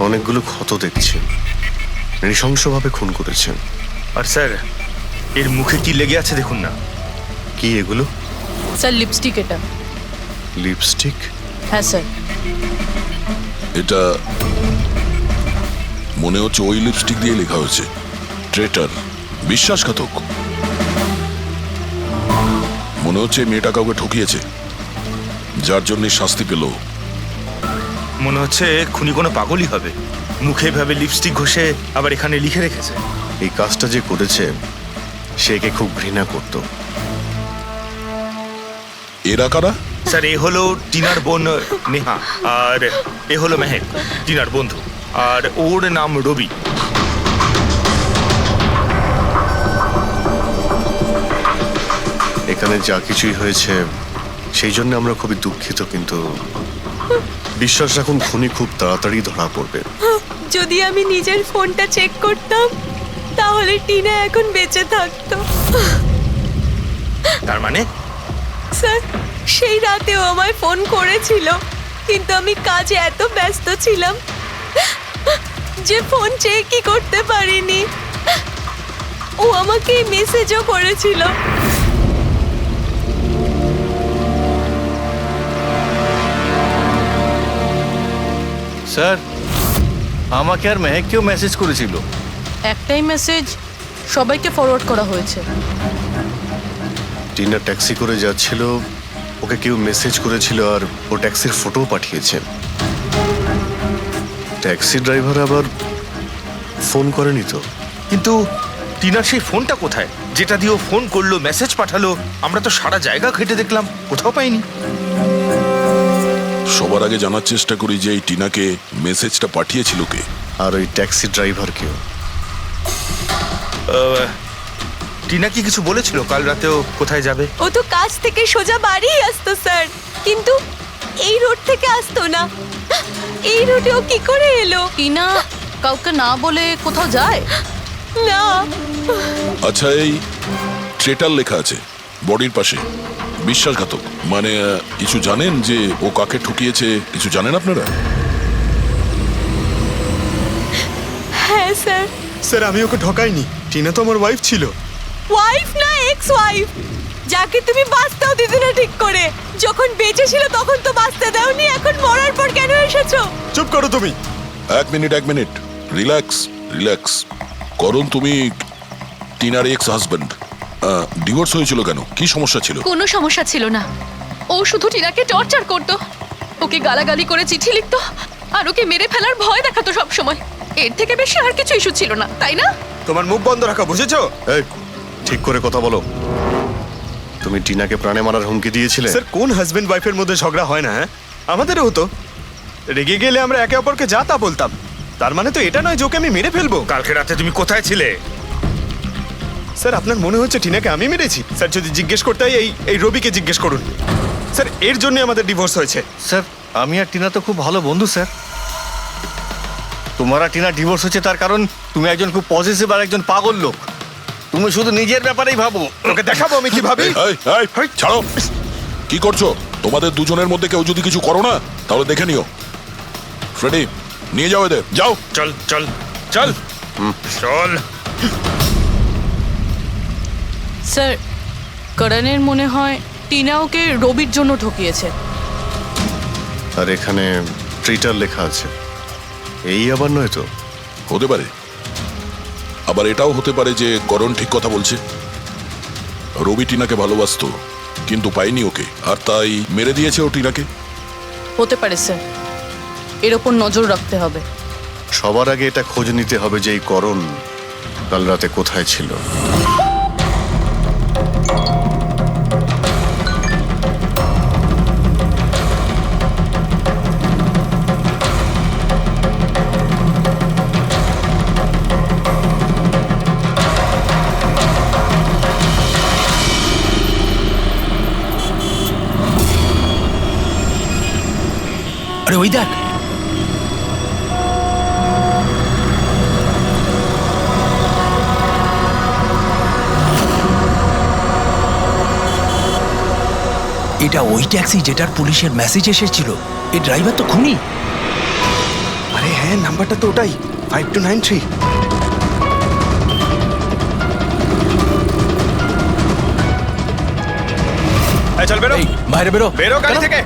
অনেকগুলো ক্ষত দেখছি। নৃশংসভাবে খুন করেছেন। আর স্যার, এর মুখে কি লেগে আছে দেখুন না। কি এগুলো? স্যার লিপস্টিক এটা। লিপস্টিক? হ্যাঁ স্যার। এটা মনে হচ্ছে ওই লিপস্টিক দিয়ে লেখা হয়েছে ট্রেটার, বিশ্বাসঘাতক। মনে হচ্ছে মেয়েটা কাউকে ঠকিয়েছে, যার জন্য শাস্তি পেল। মনে হচ্ছে খুনি কোনো পাগলই হবে, মুখে ভাবে লিপস্টিক ঘষে আবার এখানে লিখে রেখেছে। এই কাজটা যে করেছে সে একে খুব ঘৃণা করত। এরা কারা? স্যার, এ হলো টিনার বোন নেহা, আর এ হলো মেহেক, টিনার বন্ধু, আর ওর নাম রবি। এখানে যা কিছুই হয়েছে সেই জন্য আমরা খুবই দুঃখিত, কিন্তু বিশ্বাস রাখুন খুনি খুব তাড়াতাড়ি ধরা পড়বে। যদি আমি নিজের ফোনটা চেক করতাম তাহলে টিনা এখন বেঁচে থাকতো। তার মানে? স্যার, সেই রাতেও আমায় ফোন করেছিল, কিন্তু আমি কাজে এত ব্যস্ত ছিলাম যে ফোন চেকই করতে পারিনি। ও আমাকে মেসেজও করেছিল। স্যার, আমাকে আর মেহেককেও মেসেজ করেছিল। একটাই মেসেজ সবাইকে ফরওয়ার্ড করা হয়েছে। টিনা ট্যাক্সি করে যাচ্ছিল, ওকে কেউ মেসেজ করেছিল আর ও ট্যাক্সির ফটোও পাঠিয়েছে। ট্যাক্সি ড্রাইভার আবার ফোন করেনি তো। কিন্তু টিনার সেই ফোনটা কোথায়, যেটা দিয়ে ও ফোন করলো, মেসেজ পাঠালো? আমরা তো সারা জায়গা ঘেটে দেখলাম, কোথাও পাইনি। সবার আগে জানার চেষ্টা করি যে এই টিনাকে মেসেজটা পাঠিয়েছিল কে, আর ওই ট্যাক্সি ড্রাইভার কেউ। টিনা কি কিছু বলেছিল কাল রাতেও কোথায় যাবে? ও তো কাজ থেকে সোজা বাড়ি আসতো স্যার, কিন্তু এই রোড থেকে আসতো না। এই রোডে ও কি করে এলো? টিনা কাউকে না বলে কোথাও যায় না। আচ্ছা, এই ট্রেটার লেখা আছে বডির পাশে, বিশ্বাসঘাতক মানে কিছু জানেন যে ও কাকে ঠকিয়েছে? কিছু জানেন আপনারা? হ্যাঁ স্যার। স্যার, আমি ওকে ঠকাইনি। টিনা তো আমার ওয়াইফ ছিল। ওয়াইফ না, এক্স ওয়াইফ, যাকে তুমি বাঁচতেও দিতে না ঠিক করে। যখন বেঁচে ছিল তখন তো বাঁচতে দাওনি, এখন মরার পর কেন এসেছো? চুপ করো তুমি। এক মিনিট, রিল্যাক্স রিল্যাক্স। করুন, তুমি টিনার এক্স হাজবেন্ড, ডিভোর্স হয়েছিল কেন? কি সমস্যা ছিল? কোনো সমস্যা ছিল না, ও শুধু টিনাকে টর্চার করতো, ওকে গালাগালি করে চিঠি লিখতো আর ওকে মেরে ফেলার ভয় দেখাতো সব সময়। এর থেকে বেশি আর কিছু ইস্যু ছিল না, তাই না? তোমার মুখ বন্ধ রাখা, বুঝেছো? এই, ঠিক করে কথা বলো। তুমি টিনাকে প্রাণে মারার হুমকি দিয়েছিলে? স্যার, কোন হাজবেন্ড ওয়াইফের মধ্যে ঝগড়া হয় না? হ্যাঁ, আমাদেরও হতো। রেগে গেলে আমরা একে অপরকে যা তা বলতাম। তার মানে তো এটা নয় যে ওকে আমি মেরে ফেলবো। কালকে রাতে তুমি কোথায় ছিলে? স্যার, আপনার মনে হচ্ছে টিনাকে আমি মেরেছি? স্যার, যদি জিজ্ঞেস করতে হয় এই রবিকে জিজ্ঞেস করুন। স্যার, এর জন্য আমাদের ডিভোর্স হয়েছে। স্যার, আমি আর টিনা তো খুব ভালো বন্ধু স্যার। তোমার আর টিনা ডিভোর্স হচ্ছে তার কারণ তুমি একজন খুব পজিটিভ আর একজন পাগল লোক। তুমি শুধু নিজের ব্যাপারেই ভাবো। ওকে দেখাবো আমি কি ভাবি। ছাড়ো, কি করছো? তোমাদের দুজনের মধ্যে কেউ যদি কিছু করো না তাহলে দেখে নিও। ফ্রেডি, নিয়ে যাও এদের, যাও। চল চল চল চল। স্যার, করণের মনে হয় টিনা ওকে রবির জন্য ঠকিয়েছে। আর এখানে ট্রিটার লেখা আছে, এই আবার নয় তো? হতে পারে, আবার এটাও হতে পারে যে করণ ঠিক কথা বলছে। রবি টিনাকে ভালোবাসতো কিন্তু পাইনি ওকে, আর তাই মেরে দিয়েছে ও টিনাকে। হতে পারে স্যার, এর ওপর নজর রাখতে হবে। সবার আগে এটা খোঁজ নিতে হবে যে এই করণ কাল রাতে কোথায় ছিল। আরে ওই দেখ, এটা ওই ট্যাক্সি যেটার পুলিশের মেসেজ এসেছিল। এই ড্রাইভার তো খুনি। আরে আরে হ্যাঁ, নাম্বারটা তো ওটাই, 5293। এই চল বেরো, এই বাইরে বেরো বেরো গাড়ি কেন? থেকে।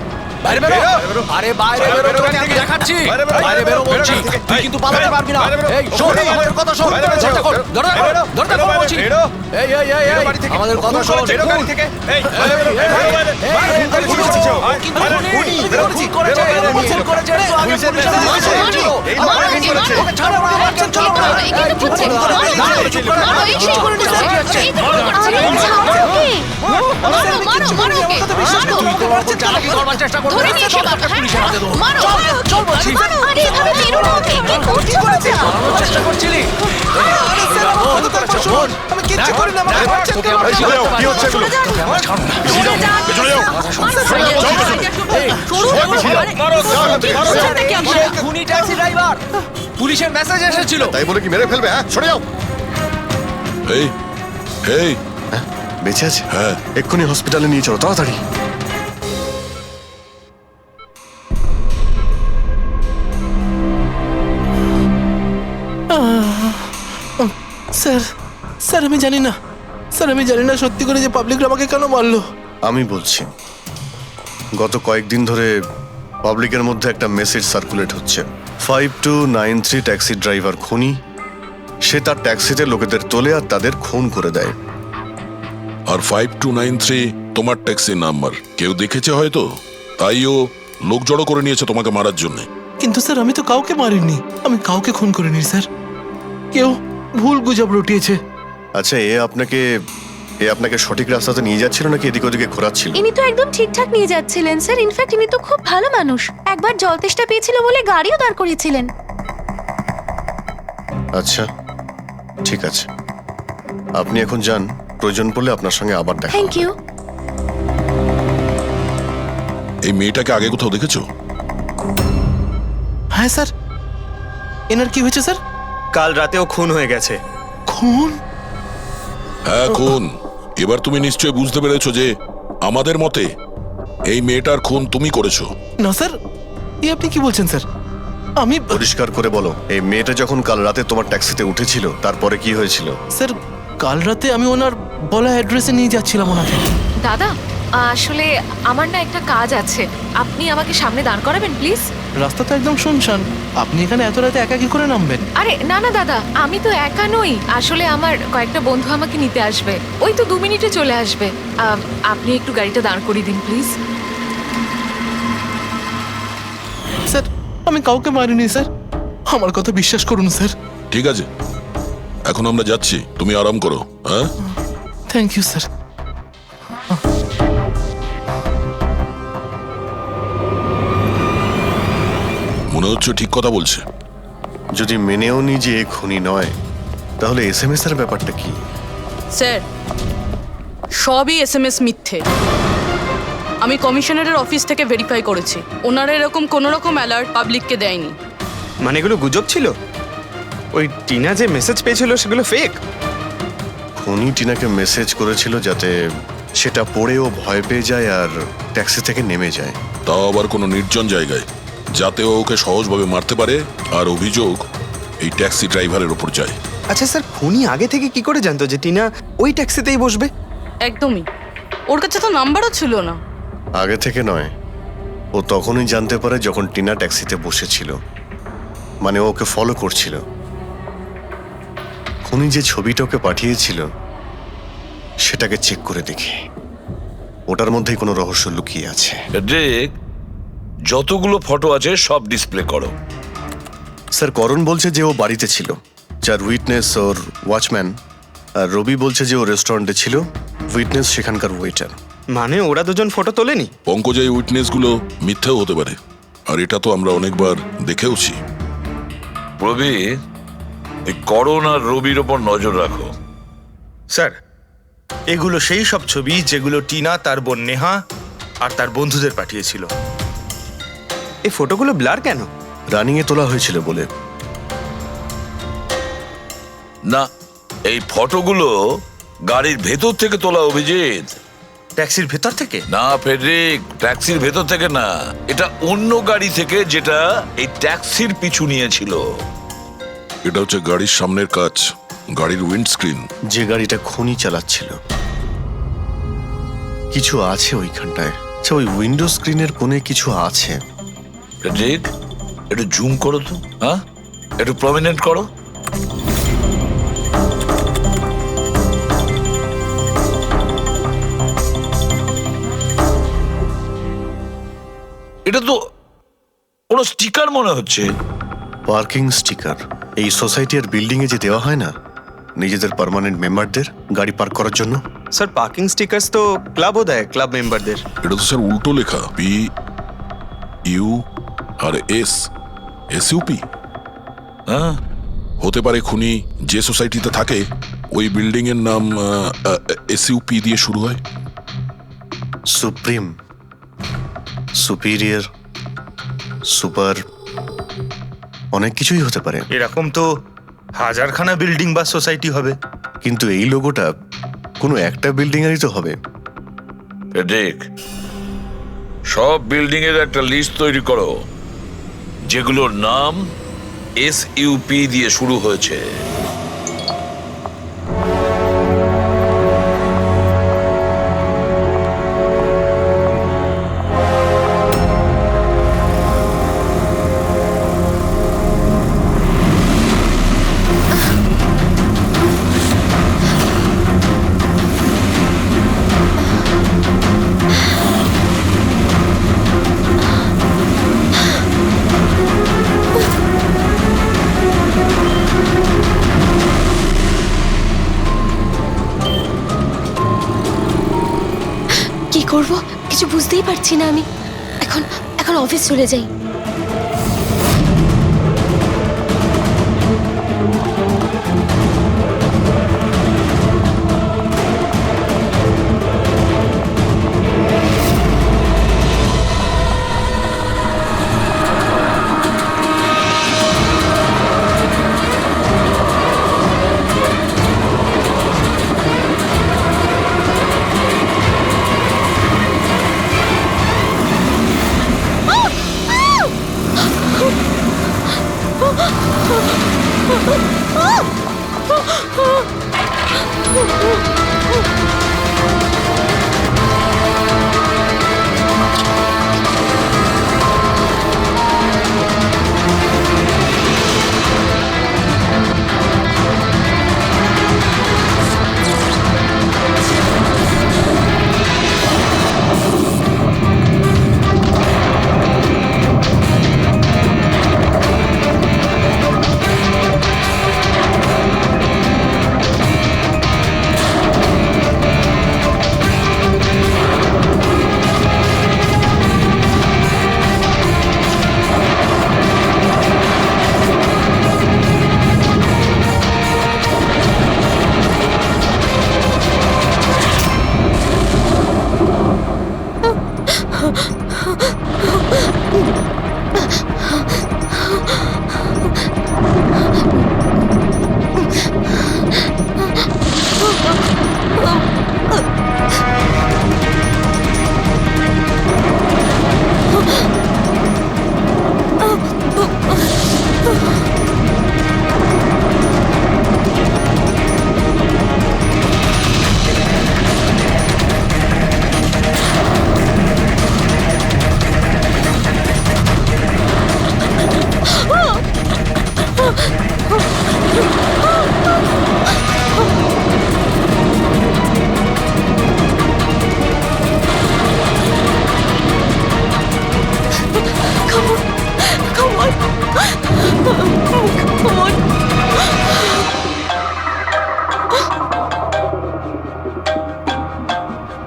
বাইরে বেরো বেরো। আরে বাইরে বাইরে বেরো বেরো তোকে গাড়ি আমি থেকে। দেখাচ্ছি বাইরে বেরো, বাইরে বেরো বেরো বলছি গাড়ি থেকে। তুই এই, কিন্তু পালাতে বাইরে, পারবি না বাইরে বেরো। এই শোন বাইরে আমাদের বেরো। কথা শোন বাইরে বেরো। চেষ্টা কর দরজা বাইরে বেরো। দরজা বেরো খোল বাইরে, বলছি বেরো। এই এই এই বেরো এই বাড়ি থেকে। আমাদের কথা শোন বেরো গাড়ি থেকে। এই, বাইরে বেরো, বেরো বাইরে। বাইরে এই, গাড়ি খুন করেছে। করেছে। আয়, কিন্তু বাইরে, খুনি, খুনি, খুনি বেরো, করেছে, খুন করেছে, বেরো, বেরো, খুন করেছে রে। পুলিশের পুলিশের message message এসেছিল। এসেছিল। এই মারো, মারো, এই করেছে। মারো। ওকে ছাড়ো, ওকে মারছেন, চলো না। মারো, এই কিন্তু খুঁজছে। মারো, মারো, মারো, এই সেই করে নিচ্ছে। এই তো খুন করছে। মারো, মারো, মারো ওকে। মারো। তুই ওকে চালাকি করবার চেষ্টা করবি ধরে নিয়ে এসে মারো, পুলিশের হাতে দেবো মারো। চল বলছি আরে এভাবে মেরো না ওকে। কি করছো? পালানোর চেষ্টা করছিলি আমি কিচ্ছু করি না, আমাকে মারছেন তোকে কেন? আমরা কি হলো? কি হচ্ছে এগুলো? তোকে আমরা ছাড়বো না চলে যাও, চলে যাও। খুনি ট্যাক্সি ড্রাইভার পুলিশের মেসেজ এসেছিল তাই বলে কি মেরে ফেলবে? হ্যাঁ, সরে যাও। এই এই হ্যাঁ, বেঁচে আছে? হ্যাঁ। এক্ষুনি হসপিটালে নিয়ে চলো, তাড়াতাড়ি। স্যার স্যার আমি জানি না সত্যি করে যে পাবলিকরা আমাকে কেন মারলো। আমি বলছি, গত কয়েকদিন ধরে পাবলিকের মধ্যে একটা মেসেজ সার্কুলেট হচ্ছে, 5293 ট্যাক্সি ড্রাইভার খুনি। সে তার ট্যাক্সিতে লোকেদের তোলে আর তাদের খুন করে দেয়। আর 5293 তোমার ট্যাক্সি নাম্বার কেউ দেখেছে হয়তো, তাই ও লোক জড়ো করে নিয়েছে তোমাকে মারার জন্য। কিন্তু স্যার আমি তো কাউকে মারিনি, আমি কাউকে খুন করিনি স্যার, কেউ ভুল গুজব রটিয়েছে। আচ্ছা, এ আপনাকে সঠিক রাস্তাতে নিয়ে যাচ্ছিল নাকি এদিক ওদিকে ঘোরাচ্ছিল? ইনি তো একদম ঠিকঠাক নিয়ে যাচ্ছিলেন স্যার। ইনফ্যাক্ট ইনি তো খুব ভালো মানুষ। একবার জল তেষ্টা পেয়েছিল বলে গাড়িও দাঁড় করিয়েছিলেন। আচ্ছা, ঠিক আছে, আপনি এখন যান। প্রয়োজন পড়লে আপনার সঙ্গে আবার দেখা থ্যাংক ইউ। এই মেয়েটাকে আগে কোথাও দেখেছো? হ্যাঁ স্যার। এনার কি হয়েছে স্যার? কাল রাতেও খুন হয়ে গেছে। খুন? হ্যাঁ খুন। এবার তুমি নিশ্চয়ই বুঝতে পেরেছো যে আমাদের মতে এই মেয়েটার খুন তুমি করেছো। না স্যার, আপনি কি বলছেন স্যার? আমি পরিষ্কার করে বলো, এই মেয়েটা যখন কাল রাতে তোমার ট্যাক্সিতে উঠেছিল তারপরে কি হয়েছিল? স্যার কাল রাতে আমি ওনার বলা অ্যাড্রেসে নিয়ে যাচ্ছিলাম ওনাকে। দাদা আসলে আমার না একটা কাজ আছে, আপনি আমাকে সামনে দাঁড় করাবেন প্লিজ। রাস্তা তো একদম শুনশান, আপনি এখানে এত রাতে একা কি করে নামবেন? আরে না না দাদা, আমি তো একা নই, আসলে আমার কয়েকটা বন্ধু আমাকে নিতে আসবে, ওই তো 2 মিনিটে চলে আসবে। আপনি একটু গাড়িটা দাঁড় করিয়ে দিন প্লিজ। স্যার আমি কাউকে মারিনি স্যার, আমার কথা বিশ্বাস করুন স্যার। ঠিক আছে, এখন আমরা যাচ্ছি, তুমি আরাম করো। হ্যাঁ, থ্যাংক ইউ স্যার। মনে হচ্ছে ঠিক কথা বলছে। যদি মেনেও নি যে এ খুনি নয়, তাহলে এসএমএস এর ব্যাপারটা কি? স্যার, সবই এসএমএস মিথ্যে। আমি কমিশনারের অফিস থেকে ভেরিফাই করেছি, ওনারা এরকম কোনো রকম অ্যালার্ট পাবলিককে দেয়নি। মানে এগুলো গুজব ছিল? ওই টিনা যে মেসেজ পেয়েছিল সেগুলো ফেক? খুনি টিনাকে মেসেজ করেছিল যাতে সেটা পড়েও ভয় পেয়ে যায় আর ট্যাক্সি থেকে নেমে যায়। তাও আবার কোনো নির্জন জায়গায়, যাতে ও ওকে সহজভাবে মারতে পারে আর অভিযোগ এই ট্যাক্সি ড্রাইভারের ওপর যায়। আচ্ছা স্যার, খুনি আগে থেকে কি করে জানতো যে টিনা ওই ট্যাক্সিতেই বসবে? একদমই, ওর কাছে তো নাম্বারও ছিল না। আগে থেকে নয়, ও তখনই জানতে পারে যখন টিনা ট্যাক্সিতে বসেছিল, মানে ও ওকে ফলো করছিল। খুনি যে ছবিটা ওকে পাঠিয়েছিল সেটাকে চেক করে দেখি, ওটার মধ্যেই কোনো রহস্য লুকিয়ে আছে। দেখ, যতগুলো ফটো আছে সব ডিসপ্লে করো। স্যার, করণ বলছে যে ও বাড়িতে ছিল, যার উইটনেস ওর ওয়াচম্যান, আর রবি বলছে যে ও রেস্টুরেন্টে ছিল, উইটনেস সেখানকার ওয়েটার। মানে ওরা দুজন ফটো তোলেনি? পঙ্কজ, এই উইটনেসগুলো মিথ্যেও হতে পারে, আর এটা তো আমরা অনেকবার দেখেওছি। রবি, এই করণ আর রবির ওপর নজর রাখো। স্যার, এগুলো সেই সব ছবি যেগুলো টিনা তার বোন নেহা আর তার বন্ধুদের পাঠিয়েছিল। এই ফটোগুলো ব্লার কেন? রানিং এ তোলা হয়েছিল বলে। না, এই ফটোগুলো গাড়ির ভেতর থেকে তোলা, অভিজিৎ। ট্যাক্সির ভেতর থেকে? না ফেডরিক, ট্যাক্সির ভেতর থেকে না, এটা অন্য গাড়ি থেকে যেটা এই ট্যাক্সির পিছু নিয়েছিল। এটা হচ্ছে গাড়ির সামনের কাচ, গাড়ির উইন্ডস্ক্রিন। যে গাড়িটা খনি চালাচ্ছিল কিছু আছে ওইখানটায়। আচ্ছা, ওই উইন্ডো স্ক্রিনের কোণে কিছু আছে। ফেডরিক, একটু জুম করো তো, হ্যাঁ, একটু প্রমিনেন্ট করো। এটা তো কোনো স্টিকার মনে হচ্ছে। Parking sticker. এই সোসাইটির বিল্ডিং এ যে দেওয়া হয় না নিজেদের পার্মানেন্ট মেম্বারদের গাড়ি পার্ক করার জন্য। স্যার পার্কিং স্টিকার্স তো ক্লাবও দেয়, ক্লাব মেম্বারদের। এটা তো স্যার উল্টো লেখা, P U R S, SUP. হ্যাঁ, হতে পারে খুনি যে সোসাইটিতে থাকে ওই বিল্ডিং এর নাম এসইউপি দিয়ে শুরু হয়। সুপ্রিম, সুপিরিয়র, সুপার, অনেক কিছুই হতে পারে। এরকম তো হাজারখানা বিল্ডিং বা সোসাইটি হবে। কিন্তু এই লোগোটা কোনো একটা বিল্ডিং এরই তো হবে। ফেডরিক, সব বিল্ডিং এর একটা লিস্ট তৈরি করো যেগুলোর নাম এসইউপি দিয়ে শুরু হয়েছে। কি করব কিছু বুঝতেই পারছি না আমি। এখন এখন অফিস চলে যাই।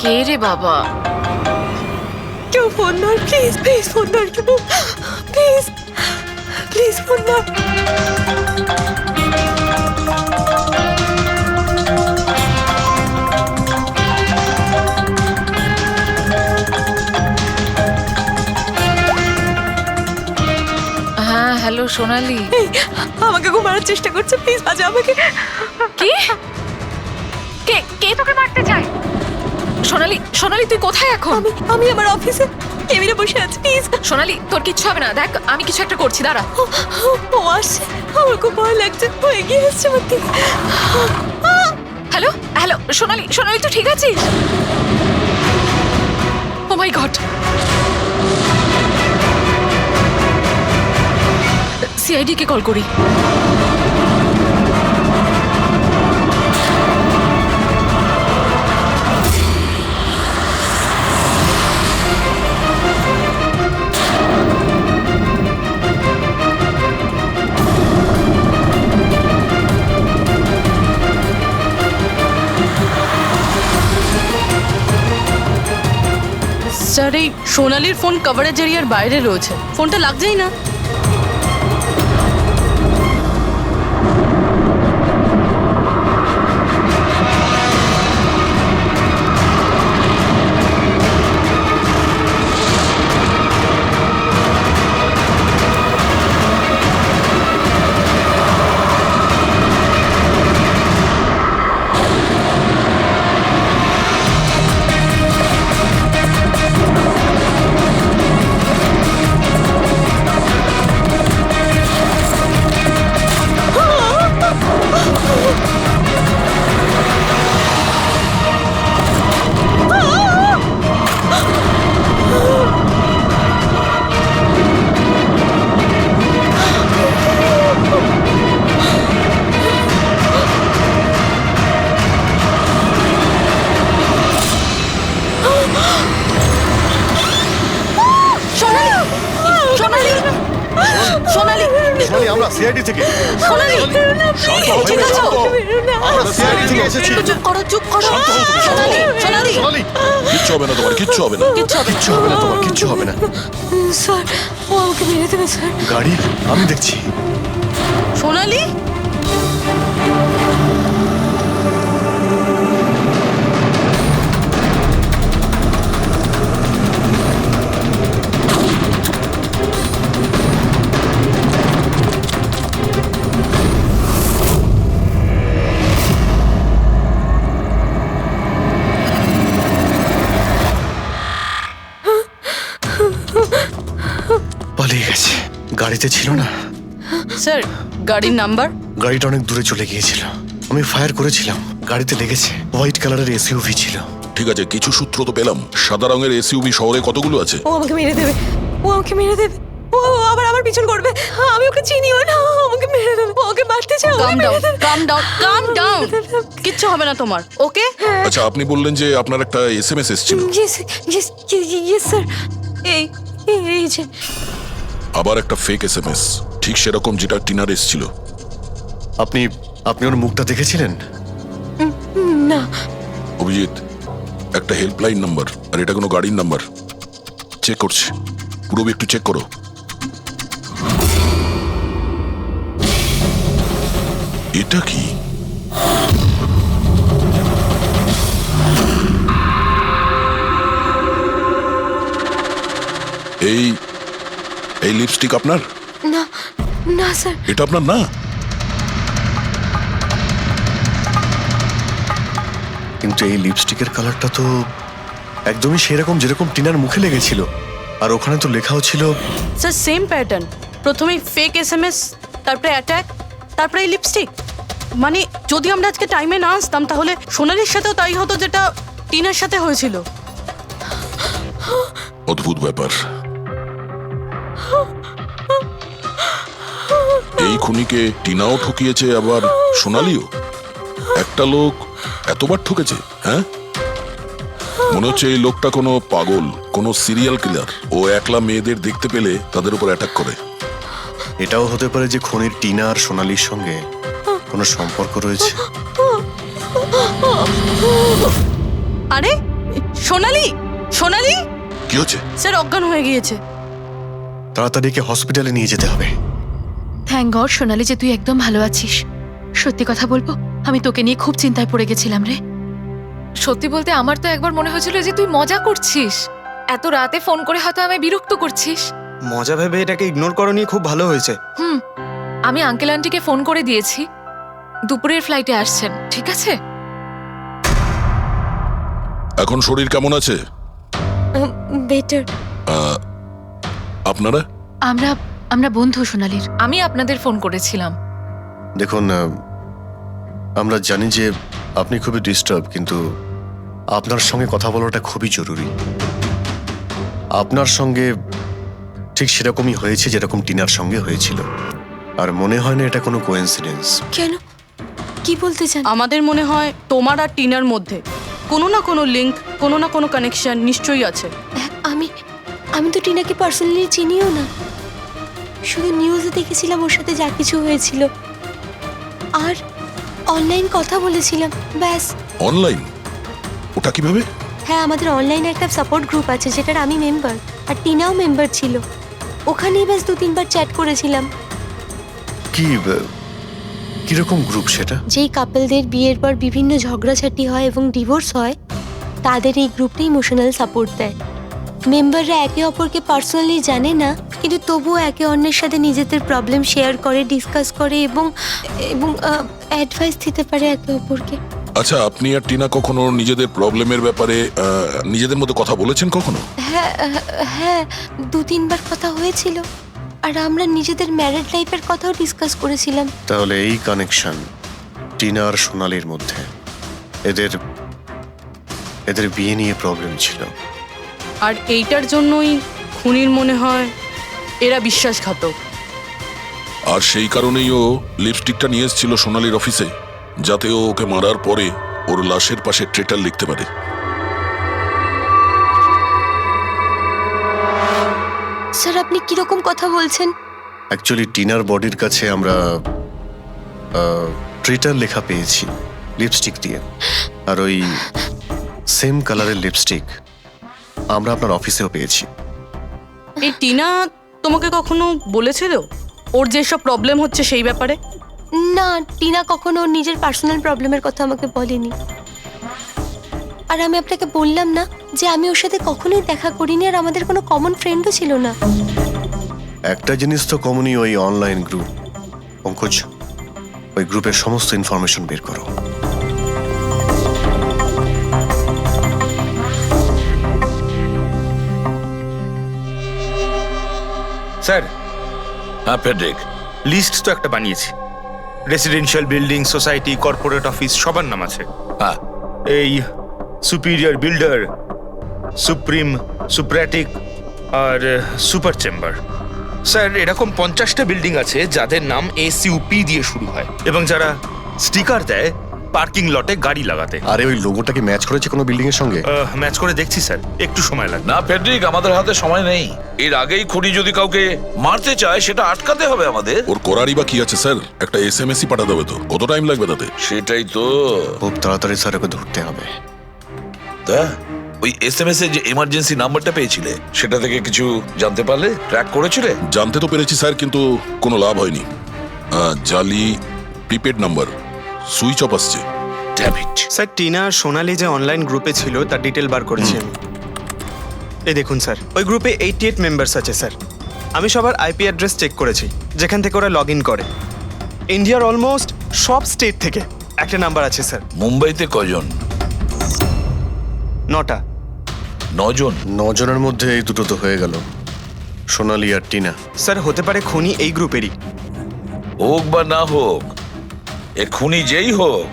কে রে বাবা? কেউ ফোন ধর, প্লিজ প্লিজ ফোন ধর, কেউ প্লিজ প্লিজ ফোন ধর। হ্যাঁ হ্যালো সোনালি। এই, আমাকে খুব মারার চেষ্টা করছে, প্লিজ বাঁচা আমাকে। কি? কে কে তোকে মারতে চায়? সোনালি, সোনালি তুই কোথায় এখন? আমি আমার অফিসে কেবিনে বসে আছি, প্লিজ। সোনালি তোর কিচ্ছু হবে না, দেখ আমি কিছু একটা করছি, দাঁড়া। ও আসছে, আমার খুব ভয় লাগছে, ও এগিয়ে আসছে আমার দিকে। হ্যালো হ্যালো, সোনালি, সোনালি তুই ঠিক আছিস? ও মাই গড, সিআইডি কে কল করি। স্যার এই সোনালির ফোন কভারেজ এরিয়ার বাইরে রয়েছে, ফোনটা লাগছেই না। সোনালি, সোনালি, আমরা সিআইডি থেকে। সোনালি, শান্ত হও, ঠিক আছে? আমরা সিআইডি থেকে এসেছি। চুপ করো, চুপ করো। সোনালি, সোনালি, সোনালি, কিচ্ছু হবে না তোমার, কিচ্ছু হবে না। কিচ্ছু হবে না। কিচ্ছু হবে না তোমার, কিচ্ছু হবে না। স্যার, ও আমাকে মেরে দেবে স্যার। গাড়ি আমি দেখছি। সোনালি, পালিয়ে গেছে, গাড়িতে ছিল না। স্যার গাড়ির নাম্বার? গাড়িটা অনেক দূরে চলে গিয়েছিল, আমি ফায়ার করেছিলাম, গাড়িতে লেগেছে। হোয়াইট কালারের এসইউভি ছিল। ঠিক আছে, কিছু সূত্র তো পেলাম। সাদা রঙের এসইউভি শহরে কতগুলো আছে? ও আমাকে মেরে দেবে, ও আমাকে মেরে দেবে, ও আবার আমার পিছন করবে। আমি ওকে চিনিও না, ও আমাকে মেরে দেবে, ও ওকে মারতে চাও। কাম ডাউন, কাম ডাউন, কাম ডাউন। কিচ্ছু হবে না তোমার, ওকে? আচ্ছা, আপনি বললেন যে আপনার একটা এসএমএস এসেছিল। Yes yes yes sir. এই এই যে আবার একটা ফেক এসএমএস, ঠিক সেরকম যেটা টিনার এসেছিল। আপনি আপনি ওর মুখটা দেখেছিলেন? না। অভিজিৎ, একটা হেল্পলাইন নাম্বার, আর এটা কোনো গাড়ির নাম্বার। চেক করছি, পুরো একটু চেক করো। এটা কি? এই এই লিপস্টিক আপনার? না না স্যার। এটা আপনার না? কিন্তু এই লিপস্টিকের কালারটা তো একদমই সেরকম যেরকম টিনার মুখে লেগেছিল, আর ওখানে তো লেখাও ছিল। স্যার সেম প্যাটার্ন, প্রথমে ফেক এসএমএস, তারপরে অ্যাটাক, তারপরে এই লিপস্টিক। মানে যদি আমরা আজকে টাইমে না আসতাম তাহলে সোনালির সাথেও তাই হতো যেটা টিনার সাথে হয়েছিল। অদ্ভুত ব্যাপার। এই খুনিকে টিনাও ঠকিয়েছে, আবার সোনালিও। একটা লোক এতবার ঠকেছে, হ্যাঁ? মনে হচ্ছে এই লোকটা কোনো পাগল, কোনো সিরিয়াল কিলার। ও একলা মেয়েদের দেখতে পেলে তাদের উপর অ্যাটাক করে। এটাও হতে পারে যে খুনির টিনা আর সোনালির সঙ্গে কোনো সম্পর্ক রয়েছে। আরে সোনালি, সোনালি! কি হচ্ছে? স্যার অজ্ঞান হয়ে গিয়েছে। তাড়াতাড়ি একে হসপিটালে নিয়ে যেতে হবে। থ্যাংক গড সোনালি যে তুই একদম ভালো আছিস। সত্যি কথা বলবো, আমি তোকে নিয়ে খুব চিন্তায় পড়ে গেছিলাম রে। সত্যি বলতে আমার তো একবার মনে হয়েছিল যে তুই মজা করছিস, এত রাতে ফোন করে হয়তো আমায় বিরক্ত করছিস। মজা ভেবে এটাকে ইগনোর করনি, খুব ভালো হয়েছে। আমি আঙ্কেল আন্টিকে ফোন করে দিয়েছি, দুপুরের ফ্লাইটে আসছেন, ঠিক আছে? এখন শরীর কেমন আছে? বেটার। আপনারা? আমরা বন্ধু সোনালির। আমি আপনাদের ফোন করেছিলাম। দেখুন, আমরা জানি যে আপনি খুবই ডিস্টার্ব, কিন্তু আপনার সঙ্গে কথা বলাটা খুবই জরুরি। আপনার সঙ্গে ঠিক সেরকমই হয়েছে যেরকম টিনার সঙ্গে হয়েছিল, আর মনে হয় না এটা কোনো কোইন্সিডেন্স। কেন, কি বলতে চান? আমাদের মনে হয় তোমার আর টিনার মধ্যে কোনো না কোনো লিঙ্ক, কোনো না কোনো কানেকশন নিশ্চয়ই আছে। আমি তো টিনাকে পার্সোনালি চিনিও না, শুধু নিউজে দেখেছিলাম ওর সাথে যা কিছু হয়েছিল, আর অনলাইন কথা বলেছিলাম, ব্যাস। অনলাইন? ওটা কিভাবে? হ্যাঁ, আমাদের অনলাইনে একটা সাপোর্ট গ্রুপ আছে যেটার আমি মেম্বার, আর টিনাও মেম্বার ছিল। ওখানেই ব্যাস 2-3 বার চ্যাট করেছিলাম। কিরকম গ্রুপ সেটা? যেই কাপলদের বিয়ের পর বিভিন্ন ঝগড়াঝাটি হয় এবং ডিভোর্স হয়, তাদের এই গ্রুপটা ইমোশনাল সাপোর্ট দেয়। মেম্বাররা একে অপরকে পার্সোনালি জানে না, কিন্তু তবুও একে অন্যের সাথে নিজেদের প্রবলেম শেয়ার করে, ডিসকাস করে এবং অ্যাডভাইস দিতে পারে একে অপরকে। আচ্ছা, আপনি আর টিনা কখনো নিজেদের প্রবলেমের ব্যাপারে নিজেদের মধ্যে কথা বলেছেন কখনো? হ্যাঁ, 2-3 বার কথা হয়েছিল, আর আমরা নিজেদের ম্যারিড লাইফের কথাও ডিসকাস করেছিলাম। তাহলে এই কানেকশন টিনা আর সোনালির মধ্যে, এদের বিয়ে নিয়ে প্রবলেম ছিল, আর এইটার জন্যই খুনির মনে হয় এরা বিশ্বাসঘাতক। আর সেই কারণেই ও লিপস্টিকটা নিয়ে এসেছিল সোনালির অফিসে, যাতে ও ওকে মারার পরে ওর লাশের পাশে ট্রেটার লিখতে পারে। স্যার, আপনি কিরকম কথা বলছেন? অ্যাকচুয়ালি টিনার বডির কাছে আমরা ট্রেটার লেখা পেয়েছি লিপস্টিক দিয়ে, আর ওই সেম কালারের লিপস্টিক আমরা আপনার অফিসেও পেয়েছি। এই টিনা তোমাকে কখনো বলেছিল ওর যেসব প্রবলেম হচ্ছে সেই ব্যাপারে? না, টিনা কখনো ওর নিজের পার্সোনাল প্রবলেমের কথা আমাকে বলেনি। আর আমি আপনাকে বললাম না যে আমি ওর সাথে কখনোই দেখা করিনি, আর আমাদের কোনো কমন ফ্রেন্ডও ছিল না। একটা জিনিস তো কমনই, ওই অনলাইন গ্রুপ। পঙ্কজ, ওই গ্রুপের সমস্ত ইনফরমেশন বের করো। স্যার, হ্যাঁ ফেডরিক, লিস্ট তো একটা বানিয়েছি। Residential building, society, corporate office সবার নাম আছে। হ্যাঁ, এই সুপিরিয়র বিল্ডার, সুপ্রিম, সুপ্রাটিক আর সুপার চেম্বার। স্যার, এরকম 50টা বিল্ডিং আছে যাদের নাম SUP দিয়ে শুরু হয়, এবং যারা স্টিকার দেয় পার্কিং লটে গাড়ি লাগাতে। আরে ওই লোগোটা কি ম্যাচ করেছে কোনো বিল্ডিং এর সঙ্গে? ম্যাচ করে দেখছি স্যার, একটু সময় লাগবে। না ফেডরিক, আমাদের হাতে সময় নেই। এর আগেই খুনি যদি কাউকে মারতে চায়, সেটা আটকাতে হবে আমাদের। ওর করারই বা কি আছে স্যার? একটা SMS-ই পাঠাতে হবে তো, কত টাইম লাগবে তাতে? সেটাই তো। খুব তাড়াতাড়ি স্যার ওকে ধরতে হবে। তা ওই SMS এর যে এমার্জেন্সি নাম্বারটা পেয়েছিলে, সেটা থেকে কিছু জানতে পারলে? ট্র্যাক করেছিলে? জানতে তো পেরেছি স্যার, কিন্তু কোনো লাভ হয়নি। জালি প্রিপেড নাম্বার, সুইচ অফ আসছে। Damn it. স্যার, টিনা আর সোনালি যে অনলাইন গ্রুপে ছিল তার ডিটেল বার করেছি আমি। এই দেখুন স্যার, ওই গ্রুপে 88 মেম্বার্স আছে স্যার। আমি সবার IP অ্যাড্রেস চেক করেছি, যেখান থেকে ওরা লগ ইন করে। ইন্ডিয়ার অলমোস্ট সব স্টেট থেকে একটা নাম্বার আছে স্যার। মুম্বাইতে কজন? 9টা। 9 জন? 9 জনের মধ্যে এই দুটো তো হয়ে গেল, সোনালি আর টিনা। স্যার, হতে পারে খুনি এই গ্রুপেরই। হোক বা না হোক, এ খুনি যেই হোক,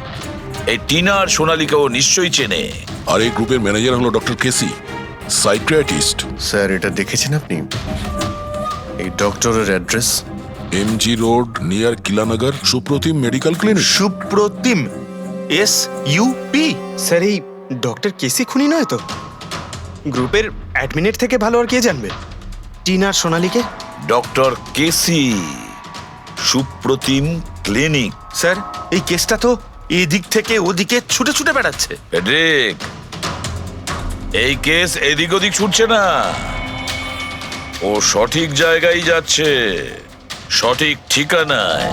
এই টিনা আর সোনালিকেও নিশ্চয়ই চেনে। আর এই গ্রুপের ম্যানেজার হলো ডক্টর কেসি, সাইকিয়াট্রিস্ট। স্যার, এটা দেখেছেন আপনি? এই ডক্টরের address MG road near Kilanagar, Supratim medical clinic. Supratim, SUP? Sir, এই ডক্টর কেসি খুনি নয় তো? গ্রুপের অ্যাডমিনের থেকে ভালো আর কে জানবে টিনা আর সোনালিকে? ডক্টর কেসি, সুপ্রতিম ক্লিনিক। স্যার, এই কেসটা তো এদিক থেকে ওদিকে ছুটে ছুটে বেড়াচ্ছে। ফেডরিক, এই কেস এদিক ওদিক ছুটছে না, ও সঠিক জায়গায় যাচ্ছে, সঠিক ঠিকানায়।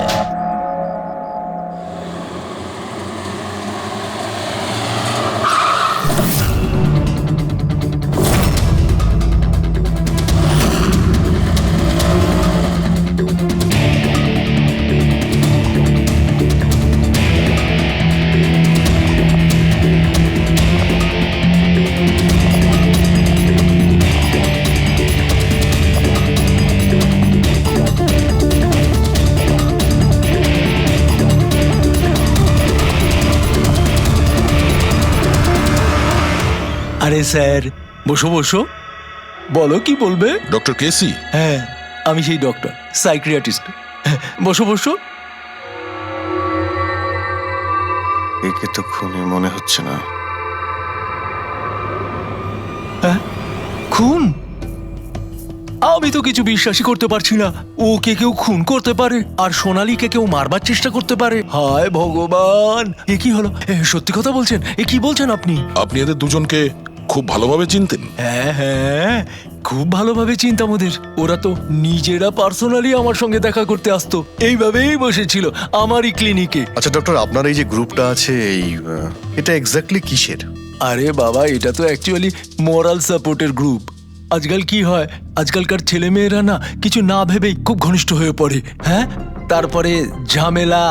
আরে স্যার, বসো বসো, বলো কি বলবে। ডক্টর কেসি, হ্যাঁ, আমি সেই ডক্টর, সাইক্রিয়াটিস্ট। বসো বসো। একে তো খুনি মনে হচ্ছে না। খুন? আমি তো কিছু বিশ্বাসই করতে পারছি না। ওকে কেউ খুন করতে পারে আর সোনালীকে কেউ মারবার চেষ্টা করতে পারে? হায় ভগবান, এ কি হলো? সত্যি কথা বলছেন? এ কি বলছেন আপনি? আপনি এদের দুজনকে খুব ভালোভাবে চিনতেন? হ্যাঁ হ্যাঁ, খুব ভালোভাবে চিনতাম ওদের। ওরা তো নিজেরা পার্সোনালি আমার সঙ্গে দেখা করতে আসতো, এইভাবেই বসেছিল আমারই ক্লিনিকে। আচ্ছা ডক্টর, আপনার এই যে গ্রুপটা আছে, এটা এক্স্যাক্টলি কিসের? আরে বাবা, এটা তো অ্যাকচুয়ালি মোরাল সাপোর্টের গ্রুপ। আজকাল কি হয়, আজকালকার ছেলেমেয়েরা না কিছু না ভেবেই খুব ঘনিষ্ঠ হয়ে পড়ে। হ্যাঁ, তারপরে ঝামেলা,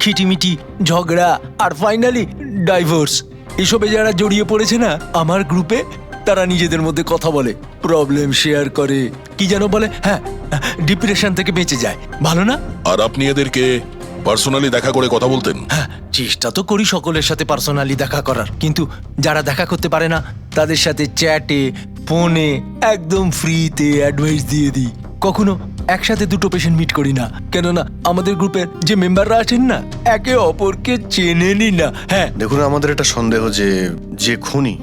খিটিমিটি, ঝগড়া আর ফাইনালি ডাইভোর্স। এসবে যারা জড়িয়ে পড়েছে না আমার গ্রুপে, তারা নিজেদের মধ্যে কথা বলে, প্রবলেম শেয়ার করে, কি যেন বলে, হ্যাঁ, ডিপ্রেশন থেকে বেঁচে যায়। ভালো না? আর আপনি এদেরকে পার্সোনালি দেখা করে কথা বলতেন? হ্যাঁ, চেষ্টা তো করি সকলের সাথে পার্সোনালি দেখা করার, কিন্তু যারা দেখা করতে পারে না তাদের সাথে চ্যাটে, ফোনে একদম ফ্রিতে অ্যাডভাইস দিয়ে দিই। কখনো একসাথে দুটো পেশেন্ট মিট করি না, কেননা আমাদের গ্রুপের যে মেম্বাররা আছেন না একে অপরকে চেনেনি না। হ্যাঁ, দেখুন, আমাদের একটা সন্দেহ যে খুনি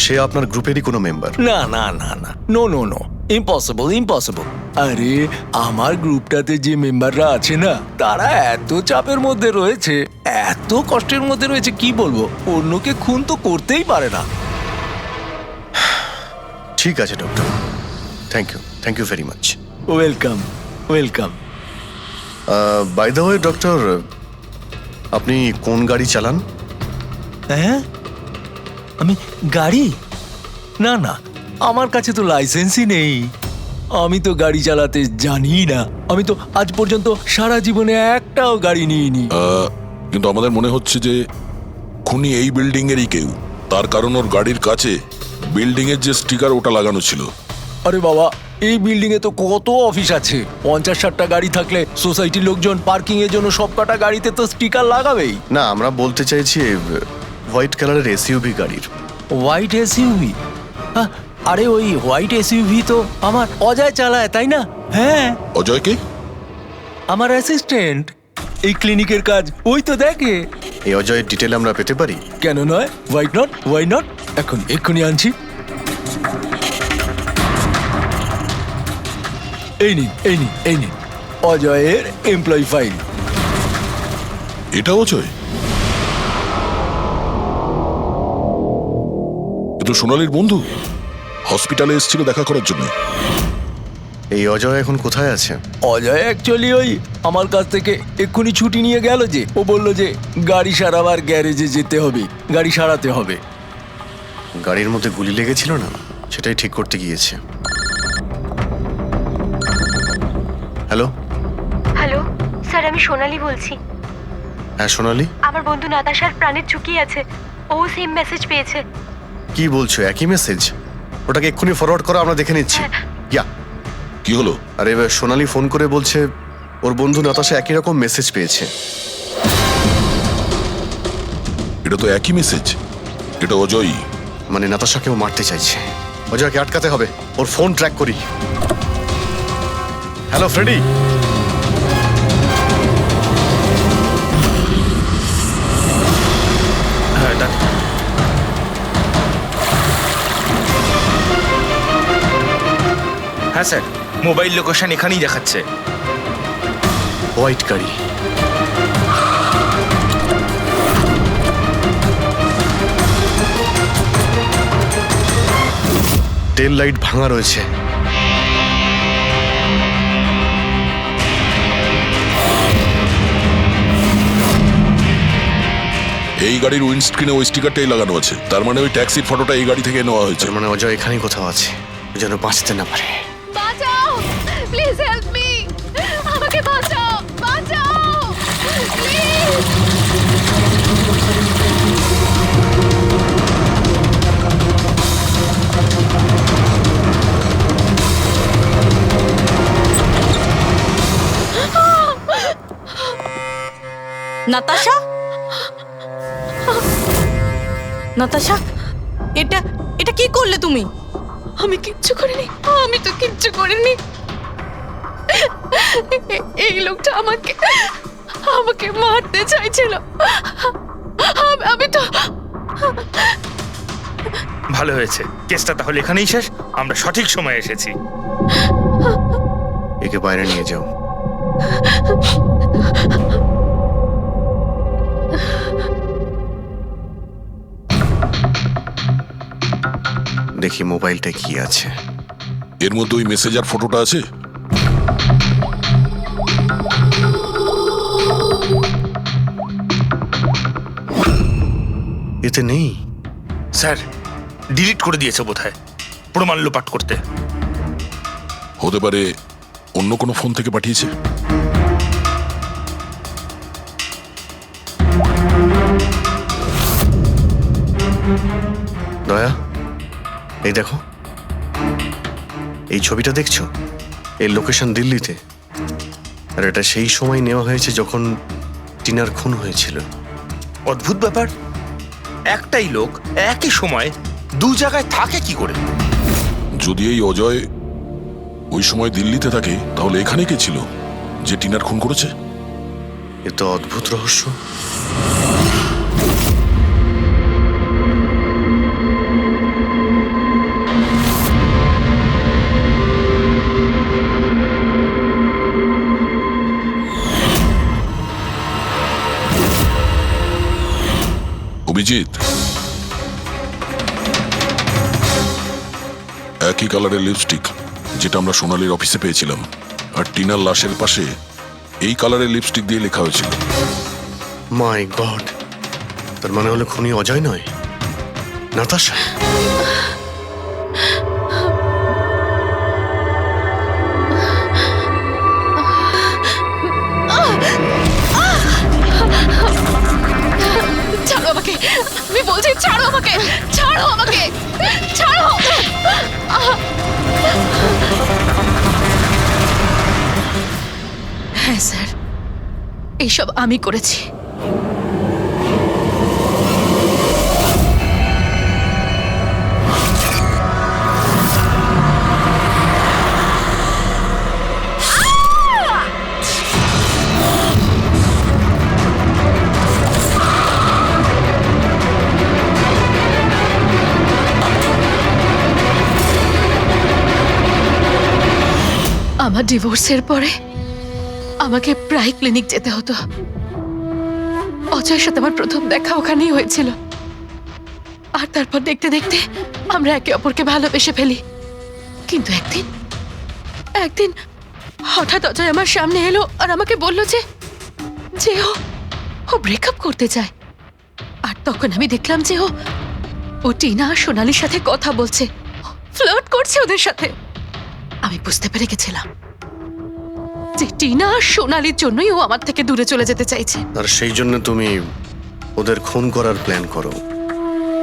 সে আপনার গ্রুপেরই কোনো মেম্বার। না না না না, no no no, impossible impossible. আরে আমার গ্রুপটাতে যে মেম্বাররা আছে না তারা এত চাপের মধ্যে রয়েছে, এত কষ্টের মধ্যে রয়েছে, কি বলবো, অন্যকে খুন তো করতেই পারে না। ঠিক আছে doctor, thank you very much. Welcome welcome. By the way doctor, আপনি কোন গাড়ি চালান? হ্যাঁ, আমি গাড়ি? না না, আমার কাছে তো লাইসেন্সই নেই। আমি তো গাড়ি চালাতে জানি না। আমি তো আজ পর্যন্ত সারা জীবনে একটাও গাড়ি নিইনি। কিন্তু আমাদের মনে হচ্ছে যে খুনি এই বিল্ডিং এরই কেউ, তার কারণ ওর গাড়ির কাছে বিল্ডিং এর যে স্টিকার ওটা লাগানো ছিল। আরে বাবা, এই বিল্ডিং এ তো কত অফিস আছে, 50-60টা গাড়ি থাকলে সোসাইটির লোকজন পার্কিং এর জন্য সব কটা গাড়িতে তো স্টিকার লাগাবেই। না, আমরা বলতে চাইছি হোয়াইট কালারের এসইউভি গাড়ির। White SUV? আরে ওই হোয়াইট এসইউভি তো আমার অজয় চালায়, তাই না? হ্যাঁ। অজয় কে? আমার অ্যাসিস্ট্যান্ট, এই ক্লিনিকের কাজ ওই তো দেখে। এই অজয়ের ডিটেল আমরা পেতে পারি? কেন নয়, ওয়াই নট, এক্ষুনি আনছি। এই নিন অজয়ের এমপ্লয়ি ফাইল। এটা অজয়? এ তো সোনালীর বন্ধু, হসপিটালে এসেছিল দেখা করার জন্য। এই অজয় এখন কোথায় আছে? অজয় অ্যাকচুয়ালি ওই আমার কাছ থেকে এক্ষুনি ছুটি নিয়ে গেল, যে ও বলল যে গাড়ি সারাবার গ্যারেজে যেতে হবে, গাড়ি সারাতে হবে। গাড়ির মধ্যে গুলি লেগেছিল না, সেটাই ঠিক করতে গিয়েছে। হ্যালো হ্যালো স্যার, আমি সোনালি বলছি। হ্যাঁ সোনালি, আমার বন্ধু নাতাশার প্রাণের ঝুঁকি আছে, ও সেম মেসেজ পেয়েছে। কি বলছো? একই মেসেজ? ওটাকে এক্ষুনি ফরওয়ার্ড করো, আমরা দেখে নিচ্ছি। ইয়া, কি হলো? আরে এবার সোনালি ফোন করে বলছে ওর বন্ধু নাতাশা একই রকম মেসেজ পেয়েছে। এটা তো একই মেসেজ, এটা অজয়ই। মানে নাতাশাকেও মারতে চাইছে। অজয়কে আটকাতে হবে, ওর ফোন ট্র্যাক করি। Hello Freddie. হ্যাঁ স্যার, মোবাইল লোকেশন এখানেই দেখাচ্ছে। হোয়াইট গাড়ি। টেল লাইট ভাঙা রয়েছে। এই গাড়ির উইন্ডস্ক্রিনে ওই স্টিকারটাই লাগানো আছে, তার মানে ওই ট্যাক্সির ফটোটা এই গাড়ি থেকে নেওয়া হয়েছে। মানে অজয় এখানেই কোথাও আছে, যেন বাঁচতে না পারে। বাঁচাও, প্লিজ হেল্প মি, আমাকে বাঁচাও, প্লিজ। নাতাশা, নাতাশা, এটা এটা কি করলে তুমি? আমি কিচ্ছু করিনি, আমি তো কিচ্ছু করিনি। এই লোকটা আমাকে আমাকে মারতে চাইছিল। আমি তো ভালো হয়েছে, কেসটা তাহলে এখানেই শেষ। আমরা সঠিক সময়ে এসেছি। একে বাইরে নিয়ে যাও। দেখি মোবাইলটা কি আছে। এর মধ্যে ওই মেসেজার ফটোটা আছে? এতে নেই। স্যার, ডিলিট করে দিয়েছে বোধহয় প্রমাণ লোপাট করতে। হতে পারে অন্য কোনো ফোন থেকে পাঠিয়েছে। দয়া, এই দেখো, এই ছবিটা দেখছো? এর লোকেশন দিল্লিতে, আর এটা সেই সময় নেওয়া হয়েছে যখন টিনার খুন হয়েছিল। অদ্ভুত ব্যাপার, একটাই লোক একই সময় দু জায়গায় থাকে কি করে? যদি এই অজয় ওই সময় দিল্লিতে থাকে, তাহলে এখানে কে ছিল যে টিনার খুন করেছে? এ তো অদ্ভুত রহস্য। অভিজিৎ, একই কালারের লিপস্টিক যেটা আমরা সোনালীর অফিসে পেয়েছিলাম, আর টিনার লাশের পাশে এই কালারের লিপস্টিক দিয়ে লেখা হয়েছিল। মাই গড, তার মানে হলো খুনি অজয় নয়, নাতাশা। ছাড়ো আমাকে, আমি বলছি ছাড়ো আমাকে, ছাড়ো আমাকে, ছাড়ো। হ্যাঁ স্যার, এইসব আমি করেছি। আমার ডিভোর্সের পরে আমাকে প্রায় ক্লিনিক যেতে হতো। অজয়ের সাথে আমার প্রথম দেখা ওখানেই হয়েছিল, আর তারপর দেখতে দেখতে আমরা একে অপরকে ভালোবেসে ফেলি। কিন্তু একদিন হঠাৎ অজয় আমার সামনে এলো আর আমাকে বলল যে ও ব্রেকআপ করতে চায়। আর তখন আমি দেখলাম যে ও টিনা আর সোনালীর সাথে কথা বলছে, ফ্লার্ট করছে ওদের সাথে। আমি বুঝতে পেরে গেছিলাম যে টিনা আর সোনালীর জন্যই ও আমার থেকে দূরে চলে যেতে চাইছে। আর সেই জন্য তুমি ওদের খুন করার প্ল্যান করো?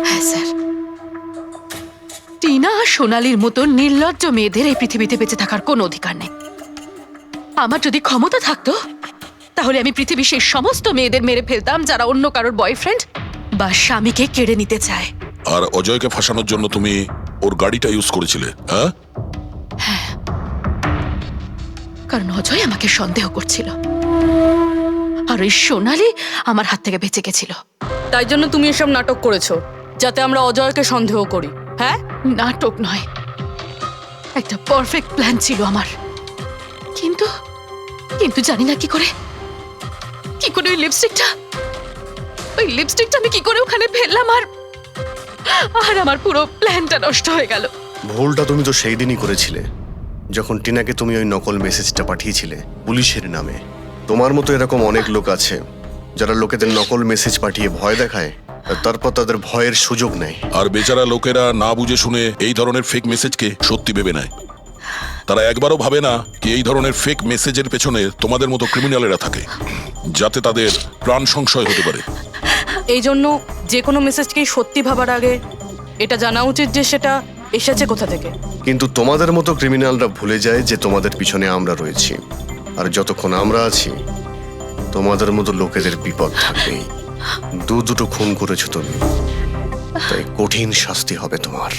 হ্যাঁ স্যার, টিনা আর সোনালীর মতো নির্লজ্জ মেয়েদের এই পৃথিবীতে বেঁচে থাকার কোনো অধিকার নেই। আমার যদি ক্ষমতা থাকতো, তাহলে আমি পৃথিবীর সেই সমস্ত মেয়েদের মেরে ফেলতাম যারা অন্য কারোর বয়ফ্রেন্ড বা স্বামীকে কেড়ে নিতে চায়। আর অজয়কে ফাঁসানোর জন্য তুমি ওর গাড়িটা ইউজ করেছিলে? হ্যাঁ, কারণ অজয় আমাকে সন্দেহ করছিল, আর ওই সোনালী আমার হাত থেকে বেঁচে গেছিল। তাই জন্য তুমি এসব নাটক করেছো, যাতে আমরা অজয়কে সন্দেহ করি। হ্যাঁ, নাটক নয়, একটা পারফেক্ট প্ল্যান ছিল আমার। কিন্তু কিন্তু জানি না কি করে ওই লিপস্টিকটা আমি কি করে ওখানে ফেললাম, আর আমার পুরো প্ল্যানটা নষ্ট হয়ে গেল। ভুলটা তুমি তো সেই দিনই করেছিলে, যখন টিনাকে তুমি ওই নকল মেসেজটা পাঠিয়েছিলে পুলিশের নামে। তোমার মতো এরকম অনেক লোক আছে যারা লোকেদের নকল মেসেজ পাঠিয়ে ভয় দেখায়, আর তারপর তাদের ভয়ের সুযোগ নেয়। আর বেচারা লোকেরা না বুঝে শুনে এই ধরনের ফেক মেসেজকে সত্যি ভেবে নেয়। তারা একবারও ভাবে না কি এই ধরনের ফেক মেসেজের পেছনে তোমাদের মতো ক্রিমিনালেরা থাকে, যাতে তাদের প্রাণ সংশয় হতে পারে। এই জন্য যে কোনো মেসেজকেই সত্যি ভাবার আগে এটা জানা উচিত যে সেটা এসেছে কোথা থেকে। কিন্তু তোমাদের মতো ক্রিমিনালরা ভুলে যায় যে তোমাদের পিছনে আমরা রয়েছি, আর যতক্ষণ আমরা আছি তোমাদের মতো লোকেদের বিপদ থাকবেই। দুটো খুন করেছো তুমি, তাই কঠিন শাস্তি হবে তোমার।